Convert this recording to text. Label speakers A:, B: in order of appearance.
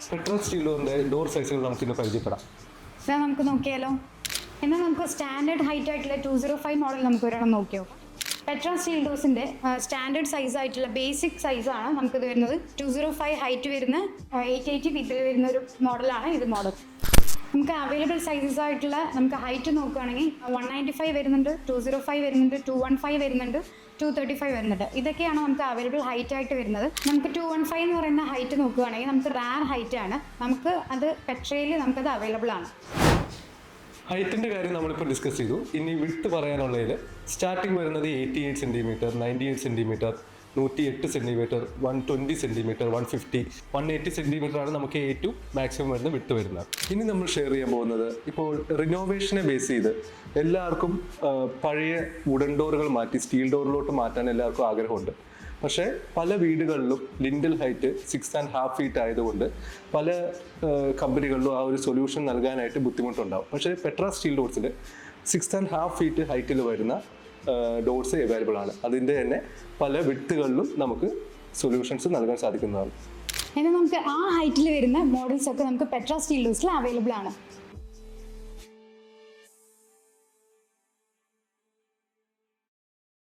A: Petrol സ്റ്റീലിൻ്റെ door സൈസുകൾ നമുക്കിന്ന് പരിചയപ്പെടാം.
B: ഇതാ നമുക്ക് നോക്കിയാലോ. എന്നാൽ നമുക്ക് സ്റ്റാൻഡേർഡ് ഹൈറ്റ് ആയിട്ടുള്ള 205 മോഡൽ നമുക്ക് ഒരെണ്ണം നോക്കിയോ. പെട്രോൾ സ്റ്റീൽ ഡോസിൻ്റെ സ്റ്റാൻഡേർഡ് സൈസ് ആയിട്ടുള്ള ബേസിക് സൈസാണ് നമുക്കിത് വരുന്നത്. 205 ഹൈറ്റ് വരുന്ന 880 വിത്തിൽ വരുന്ന ഒരു മോഡലാണ് ഇത് മോഡൽ. നമുക്ക് അവൈലബിൾ സൈസസ് ആയിട്ടുള്ള നമുക്ക് ഹൈറ്റ് നോക്കുകയാണെങ്കിൽ 195 വരുന്നുണ്ട്, 205 വരുന്നുണ്ട്, 215 വരുന്നുണ്ട്, 235 വരുന്നുണ്ട്. ഇതൊക്കെയാണ് നമുക്ക് അവൈലബിൾ ഹൈറ്റ് ആയിട്ട് വരുന്നത്. നമുക്ക് 215 എന്ന് പറയുന്ന ഹൈറ്റ് നോക്കുകയാണെങ്കിൽ നമുക്ക് റാർ ഹൈറ്റ് ആണ്. നമുക്ക് അത് പെട്രയിൽ നമുക്കത് അവൈലബിൾ ആണ്.
A: ഹൈറ്റിൻ്റെ കാര്യം നമ്മളിപ്പോൾ ഡിസ്കസ് ചെയ്തു. ഇനി വിഡ്ത്ത് പറയാനുള്ളതിൽ സ്റ്റാർട്ടിങ് വരുന്നത് 88 സെൻറ്റിമീറ്റർ, 98 സെൻറ്റിമീറ്റർ, 108 സെൻറ്റിമീറ്റർ, 120 സെൻറ്റിമീറ്റർ, 150, 180 സെൻറ്റിമീറ്ററാണ് നമുക്ക് ഏറ്റവും മാക്സിമം വരുന്ന വിട്ട് വരുന്നത്. ഇനി നമ്മൾ ഷെയർ ചെയ്യാൻ പോകുന്നത് ഇപ്പോൾ റിനോവേഷനെ ബേസ് ചെയ്ത് എല്ലാവർക്കും പഴയ വുഡൻ ഡോറുകൾ മാറ്റി സ്റ്റീൽ ഡോറിലോട്ട് മാറ്റാൻ എല്ലാവർക്കും ആഗ്രഹമുണ്ട്. പക്ഷേ പല വീടുകളിലും ലിൻഡൽ ഹൈറ്റ് 6.5 ഫീറ്റ് ആയതുകൊണ്ട് പല കമ്പനികളിലും ആ ഒരു സൊല്യൂഷൻ നൽകാനായിട്ട് ബുദ്ധിമുട്ടുണ്ടാവും. പക്ഷേ പെട്രാ സ്റ്റീൽ ഡോർസിൽ 6.5 ഫീറ്റ് ഹൈറ്റിൽ വരുന്ന ഡോർസ് അവൈലബിൾ ആണ്. അതിൻ്റെ തന്നെ പല വിഡ്ത്തുകളിലും നമുക്ക് സൊല്യൂഷൻസ് നൽകാൻ സാധിക്കുന്നതാണ്.
B: എന്നാൽ നമുക്ക് ആ ഹൈറ്റിൽ വരുന്ന മോഡൽസ് ഒക്കെ നമുക്ക് പെട്രാ സ്റ്റീൽ ഡോസിൽ അവൈലബിൾ ആണ്.